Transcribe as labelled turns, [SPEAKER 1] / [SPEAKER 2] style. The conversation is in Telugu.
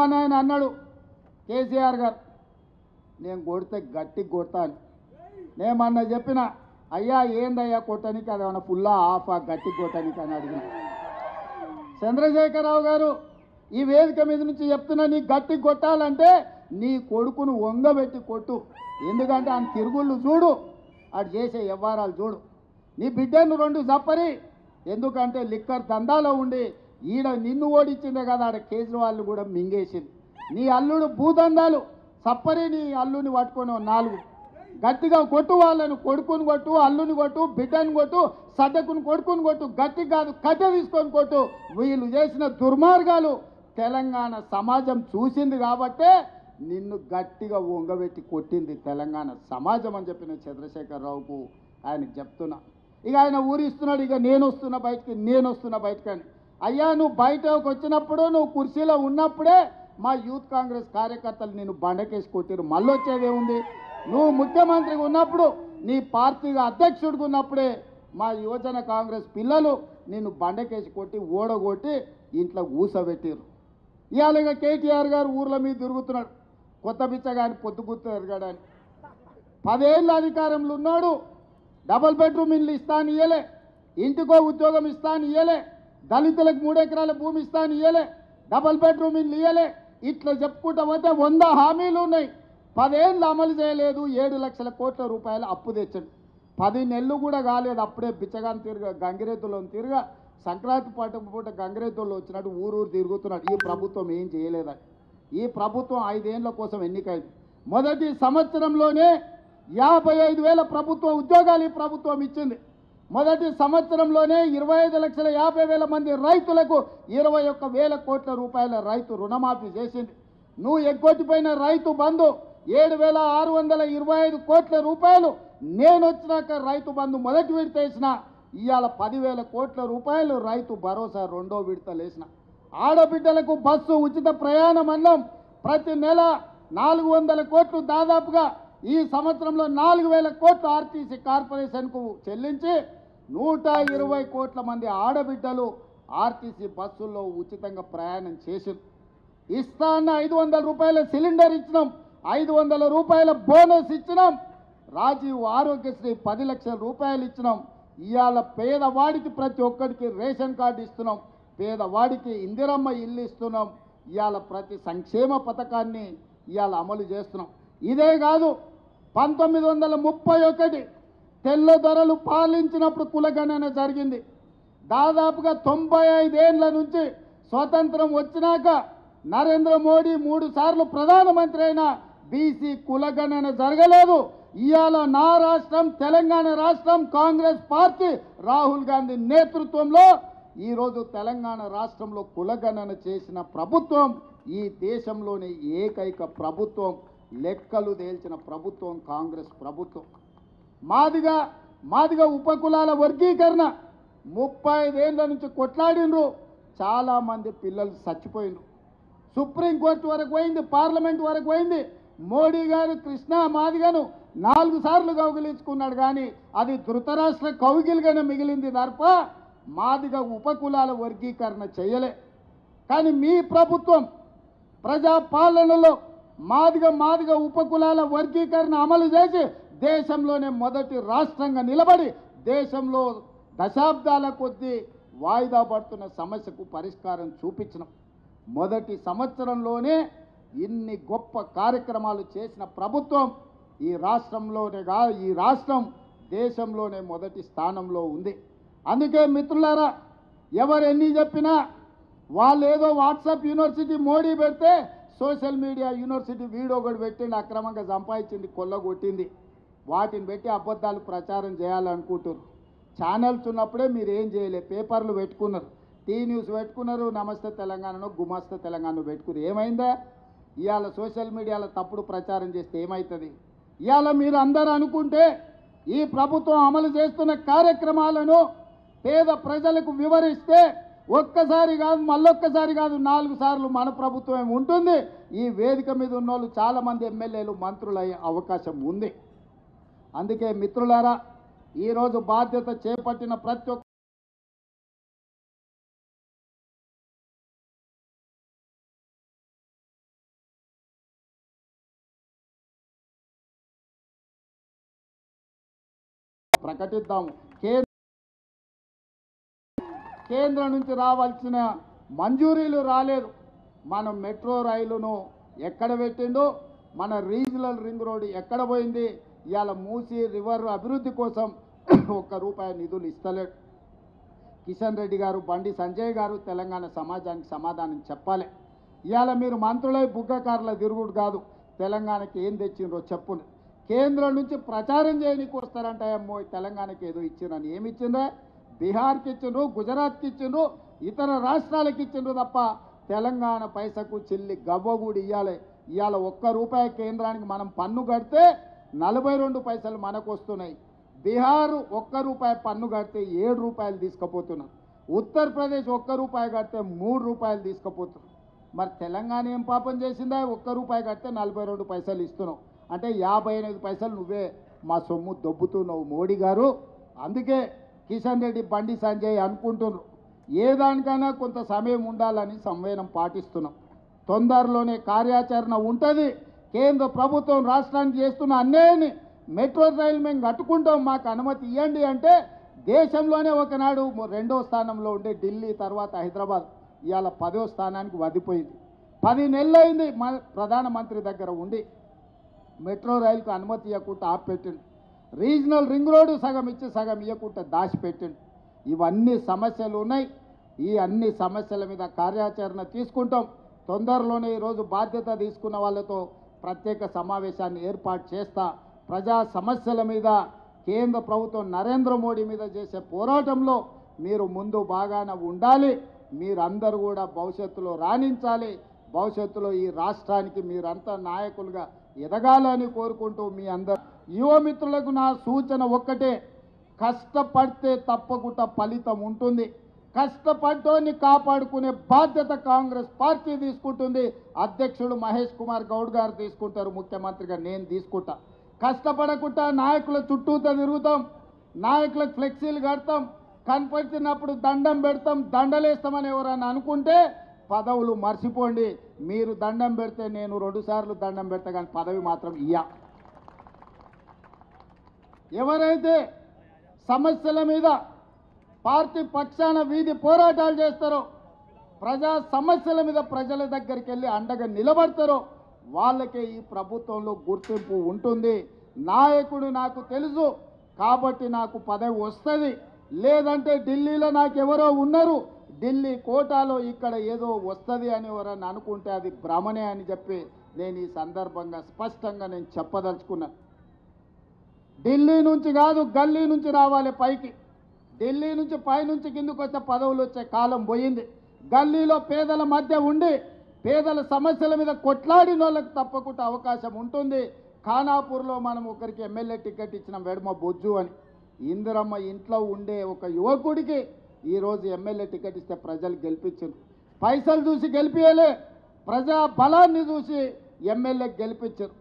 [SPEAKER 1] ఆయన అన్నాడు కేసీఆర్ గారు, నేను కొడితే గట్టి కొడతాను. నేమన్నా చెప్పిన అయ్యా ఏందయ్యా కొట్టడానికి, అది ఏమన్నా ఫుల్లా ఆఫా గట్టి కొట్టడానికి అని అడిగిన. చంద్రశేఖరరావు గారు ఈ వేదిక మీద నుంచి చెప్తున్నా, నీ గట్టి కొట్టాలంటే నీ కొడుకును వంగబెట్టి కొట్టు. ఎందుకంటే ఆయన తిరుగుళ్ళు చూడు, అటు చేసే వ్యవహారాలు చూడు. నీ బిడ్డను రెండు చప్పరి, ఎందుకంటే లిక్కర్ దందాలో ఉండి ఈడ నిన్ను ఓడించిందే కదా, ఆడ కేజ్రీవాల్ కూడా మింగేసింది. నీ అల్లుడు భూదందాలు సప్పరి, నీ అల్లుని పట్టుకొని నాలుగు గట్టిగా కొట్టు, వాళ్ళను కొడుకుని కొట్టు, అల్లుని కొట్టు, బిడ్డను కొట్టు, సడ్డకుని కొడుకుని కొట్టు, గట్టి కాదు కట్టె తీసుకొని కొట్టు. వీళ్ళు చేసిన దుర్మార్గాలు తెలంగాణ సమాజం చూసింది కాబట్టే నిన్ను గట్టిగా వంగబెట్టి కొట్టింది తెలంగాణ సమాజం అని చెప్పిన చంద్రశేఖరరావుకు ఆయనకు చెప్తున్నా. ఇక ఆయన ఊరిస్తున్నాడు, ఇక నేను వస్తున్నా బయటికి అని. అయ్యా నువ్వు బయటకు వచ్చినప్పుడు, నువ్వు కుర్చీలో ఉన్నప్పుడే మా యూత్ కాంగ్రెస్ కార్యకర్తలు నిన్ను బండకేసి కొట్టిరు. మళ్ళీ వచ్చేదేముంది? నువ్వు ముఖ్యమంత్రిగా ఉన్నప్పుడు, నీ పార్టీగా అధ్యక్షుడిగా ఉన్నప్పుడే మా యువజన కాంగ్రెస్ పిల్లలు నిన్ను బండకేసి కొట్టి ఓడగొట్టి ఇంట్లో ఊసబెట్టిరు. ఇవాళ కేటీఆర్ గారు ఊర్ల మీద తిరుగుతున్నాడు, కొత్త బిచ్చగాని పొద్దుగుర్తు ఎరగడాని. 10 ఏళ్ళ అధికారంలో ఉన్నాడు, డబుల్ బెడ్రూమ్ ఇల్లు ఇస్తాను ఇయ్యలే, ఇంటికో ఉద్యోగం ఇస్తాను ఇయ్యలే, దళితులకు 3 ఎకరాల భూమి ఇస్తాను ఇయ్యలే, డబుల్ బెడ్రూమ్ ఇల్లు ఇయ్యలే. ఇట్లా చెప్పుకుంటా పోతే 100 హామీలు ఉన్నాయి. 10 ఏళ్ళు అమలు చేయలేదు. 7 లక్షల కోట్ల రూపాయలు అప్పు తెచ్చాడు. 10 నెలలు కూడా కాలేదు, అప్పుడే బిచ్చగాని గంగిరెద్దులో తిరగా సంక్రాంతి పూట గంగిరెద్దుల్లో వచ్చినట్టు ఊరు తిరుగుతున్నాడు. ఈ ప్రభుత్వం ఏం చేయలేదని. ఈ ప్రభుత్వం 5 ఏళ్ల కోసం ఎన్నికైంది. మొదటి సంవత్సరంలోనే 55,000 ప్రభుత్వ ఉద్యోగాలు ఈ ప్రభుత్వం ఇచ్చింది. మొదటి సంవత్సరంలోనే 25,50,000 మంది రైతులకు 21,000 కోట్ల రూపాయల రైతు రుణమాఫీ చేసింది. నువ్వు ఎగ్గొట్టిపోయిన రైతు బంధు 7,625 కోట్ల రూపాయలు నేను వచ్చినాక రైతు బంధు మొదటి విడత వేసిన. ఇవాళ 10,000 కోట్ల రూపాయలు రైతు భరోసా రెండో విడతలు వేసిన. ఆడబిడ్డలకు బస్సు ఉచిత ప్రయాణం అన్నం ప్రతి నెల 400 కోట్లు, దాదాపుగా ఈ సంవత్సరంలో 4,000 కోట్లు ఆర్టీసీ కార్పొరేషన్కు చెల్లించి 120 కోట్ల మంది ఆడబిడ్డలు ఆర్టీసీ బస్సుల్లో ఉచితంగా ప్రయాణం చేసింది. ఇస్తా అన్న 500 రూపాయల సిలిండర్ ఇచ్చినాం, 500 రూపాయల బోనస్ ఇచ్చినాం. రాజీవ్ ఆరోగ్యశ్రీ 10 లక్షల రూపాయలు ఇచ్చినాం. ఇవాళ పేదవాడికి ప్రతి ఒక్కడికి రేషన్ కార్డు ఇస్తున్నాం, పేదవాడికి ఇందిరమ్మ ఇల్లు ఇస్తున్నాం. ఇవాళ ప్రతి సంక్షేమ పథకాన్ని ఇవాళ అమలు చేస్తున్నాం. ఇదే కాదు, 1931 తెల్లదొరలు పాలించినప్పుడు కులగణన జరిగింది. దాదాపుగా 95 ఏళ్ల నుంచి స్వతంత్రం వచ్చినాక నరేంద్ర మోడీ 3 సార్లు ప్రధానమంత్రి అయినా బీసీ కులగణన జరగలేదు. ఇవాళ నా రాష్ట్రం తెలంగాణ రాష్ట్రం, కాంగ్రెస్ పార్టీ రాహుల్ గాంధీ నేతృత్వంలో ఈరోజు తెలంగాణ రాష్ట్రంలో కులగణన చేసిన ప్రభుత్వం ఈ దేశంలోని ఏకైక ప్రభుత్వం, లెక్కలు తేల్చిన ప్రభుత్వం కాంగ్రెస్ ప్రభుత్వం. మాదిగా ఉపకులాల వర్గీకరణ 35 ఏళ్ల నుంచి కొట్లాడినరు, చాలామంది పిల్లలు చచ్చిపోయినరు. సుప్రీంకోర్టు వరకు పోయింది, పార్లమెంట్ వరకు పోయింది. మోడీ గారు కృష్ణా మాదిగను 4 సార్లు కౌగిలించుకున్నాడు, కానీ అది ధృతరాష్ట్ర కౌగిలిగానే మిగిలింది తప్ప మాదిగ ఉపకులాల వర్గీకరణ చేయలే. కానీ మీ ప్రభుత్వం ప్రజాపాలనలో మాదిగ ఉపకులాల వర్గీకరణ అమలు చేసి దేశంలోనే మొదటి రాష్ట్రంగా నిలబడి దేశంలో దశాబ్దాల కొద్దీ వాయిదా పడుతున్న సమస్యకు పరిష్కారం చూపించినాం. మొదటి సంవత్సరంలోనే ఇన్ని గొప్ప కార్యక్రమాలు చేసిన ప్రభుత్వం ఈ రాష్ట్రంలోనే కాదు, ఈ రాష్ట్రం దేశంలోనే మొదటి స్థానంలో ఉంది. అందుకే మిత్రులారా, ఎవరు ఎన్ని చెప్పినా వాళ్ళు ఏదో వాట్సాప్ యూనివర్సిటీ మోడీ పెడితే సోషల్ మీడియా యూనివర్సిటీ వీడియో కూడా పెట్టింది, అక్రమంగా సంపాదించింది, కొల్లగొట్టింది. వాటిని పెట్టి అబద్ధాలు ప్రచారం చేయాలనుకుంటున్నారు. ఛానల్స్ ఉన్నప్పుడే మీరు ఏం చేయలే, పేపర్లు పెట్టుకున్నారు, టీ న్యూస్ పెట్టుకున్నారు, నమస్తే తెలంగాణను గుమాస్తే తెలంగాణ పెట్టుకున్నారు. ఏమైందా? ఇవాళ సోషల్ మీడియాలో తప్పుడు ప్రచారం చేస్తే ఏమవుతుంది? ఇవాళ మీరు అందరూ అనుకుంటే ఈ ప్రభుత్వం అమలు చేస్తున్న కార్యక్రమాలను పేద ప్రజలకు వివరిస్తే ఒక్కసారి కాదు, మళ్ళొక్కసారి కాదు, 4 సార్లు మన ప్రభుత్వం ఉంటుంది. ఈ వేదిక మీద ఉన్న వాళ్ళు చాలామంది ఎమ్మెల్యేలు, మంత్రులు అయ్యే అవకాశం ఉంది. అందుకే మిత్రులారా, ఈరోజు బాధ్యత చేపట్టిన ప్రతి ఒక్క ప్రకటిద్దాము. కేంద్రం నుంచి రావాల్సిన మంజూరీలు రాలేదు. మనం మెట్రో రైలును ఎక్కడ పెట్టిండో, మన రీజనల్ రింగ్ రోడ్ ఎక్కడ పోయింది, ఇవాళ మూసీ రివర్ అభివృద్ధి కోసం ₹1 నిధులు ఇస్తలేడు. కిషన్ రెడ్డి గారు, బండి సంజయ్ గారు తెలంగాణ సమాజానికి సమాధానం చెప్పాలి. ఇవాళ మీరు మంత్రులై బుగ్గకారుల తిరుగుడు కాదు, తెలంగాణకి ఏం తెచ్చిండ్రో చెప్పుండ్రు. కేంద్రం నుంచి ప్రచారం చేయడానికి వస్తారంట, అమ్మో తెలంగాణకి ఏదో ఇచ్చిండ్రని. ఏమి ఇచ్చిండ్రా? బీహార్కి ఇచ్చిండ్రు, గుజరాత్కి ఇచ్చిండ్రు, ఇతర రాష్ట్రాలకు ఇచ్చిండ్రు తప్ప తెలంగాణ పైసకు చిల్లి గవ్వ కూడా ఇవ్వాలి. ఇవాళ ₹1 కేంద్రానికి మనం పన్ను కడితే 42 పైసలు మనకు వస్తున్నాయి. బీహార్ ₹1 పన్ను కడితే ₹7 తీసుకుపోతున్నారు. ఉత్తరప్రదేశ్ ₹1 కడితే ₹3 తీసుకుపోతున్నారు. మరి తెలంగాణ ఏం పాపం చేసిందా? ₹1 కడితే 42 పైసలు ఇస్తున్నావు అంటే 58 పైసలు నువ్వే మా సొమ్ము దొబ్బుతున్నావు మోడీ గారు. అందుకే కిషన్ రెడ్డి, బండి సంజయ్ అనుకుంటున్నారు ఏ దానికైనా కొంత సమయం ఉండాలని సంవేదన పాటిస్తున్నాం. తొందరలోనే కార్యాచరణ ఉంటుంది. కేంద్ర ప్రభుత్వం రాష్ట్రానికి చేస్తున్న అన్యాయాన్ని మెట్రో రైలు మేము కట్టుకుంటాం, మాకు అనుమతి ఇవ్వండి అంటే దేశంలోనే ఒకనాడు 2వ స్థానంలో ఉండే ఢిల్లీ, తర్వాత హైదరాబాద్ ఇవాళ 10వ స్థానానికి వదిపోయింది. 10 నెలలు అయింది ప్రధానమంత్రి దగ్గర ఉండి మెట్రో రైలుకు అనుమతి ఇవ్వకుండా ఆపెట్టిండు. రీజనల్ రింగ్ రోడ్డు సగం ఇచ్చి సగం ఇవ్వకుండా దాచిపెట్టిండు. ఇవన్నీ సమస్యలు ఉన్నాయి. ఈ అన్ని సమస్యల మీద కార్యాచరణ తీసుకుంటాం. తొందరలోనే ఈరోజు బాధ్యత తీసుకున్న వాళ్ళతో ప్రత్యేక సమావేశాన్ని ఏర్పాటు చేస్తా. ప్రజా సమస్యల మీద కేంద్ర ప్రభుత్వం నరేంద్ర మోడీ మీద చేసే పోరాటంలో మీరు ముందు బాగానే ఉండాలి. మీరందరూ కూడా భవిష్యత్తులో రాణించాలి. భవిష్యత్తులో ఈ రాష్ట్రానికి మీరంతా నాయకులుగా ఎదగాలని కోరుకుంటూ మీ అందరు యువమిత్రులకు నా సూచన ఒక్కటే, కష్టపడితే తప్పకుండా ఫలితం ఉంటుంది. కష్టపడ్డోని కాపాడుకునే బాధ్యత కాంగ్రెస్ పార్టీ తీసుకుంటుంది. అధ్యక్షుడు మహేష్ కుమార్ గౌడ్ గారు తీసుకుంటారు, ముఖ్యమంత్రిగా నేను తీసుకుంటా. కష్టపడకుండా నాయకుల చుట్టూతో తిరుగుతాం, నాయకులకు ఫ్లెక్సీలు కడతాం, కనపడినప్పుడు దండం పెడతాం, దండలేస్తామని ఎవరైనా అనుకుంటే పదవులు మర్చిపోండి. మీరు దండం పెడితే నేను 2 సార్లు దండం పెడతా, కానీ పదవి మాత్రం ఇయ్యా. ఎవరైతే సమస్యల మీద పార్టీ పక్షాన వీధి పోరాటాలు చేస్తారో, ప్రజా సమస్యల మీద ప్రజల దగ్గరికి వెళ్ళి అండగా నిలబడతారో వాళ్ళకే ఈ ప్రభుత్వంలో గుర్తింపు ఉంటుంది. నాయకుడు నాకు తెలుసు కాబట్టి నాకు పదవి వస్తుంది, లేదంటే ఢిల్లీలో నాకు ఎవరో ఉన్నారు, ఢిల్లీ కోటాలో ఇక్కడ ఏదో వస్తుంది అని ఎవరన్నా అనుకుంటే అది భ్రమనే అని చెప్పి నేను ఈ సందర్భంగా స్పష్టంగా నేను చెప్పదలుచుకున్నాను. ఢిల్లీ నుంచి కాదు, గల్లీ నుంచి రావాలి పైకి. ఢిల్లీ నుంచి పైనుంచి కిందకు వచ్చే పదవులు వచ్చే కాలం పోయింది. గల్లీలో పేదల మధ్య ఉండి పేదల సమస్యల మీద కొట్లాడిన వాళ్ళకి తప్పకుండా అవకాశం ఉంటుంది. ఖానాపూర్లో మనం ఒకరికి ఎమ్మెల్యే టికెట్ ఇచ్చిన వెడమ బొజ్జు అని, ఇందిరమ్మ ఇంట్లో ఉండే ఒక యువకుడికి ఈరోజు ఎమ్మెల్యే టికెట్ ఇస్తే ప్రజలు గెలిపించారు. పైసలు చూసి గెలిపియలే, ప్రజా బలాన్ని చూసి ఎమ్మెల్యే గెలిపించారు.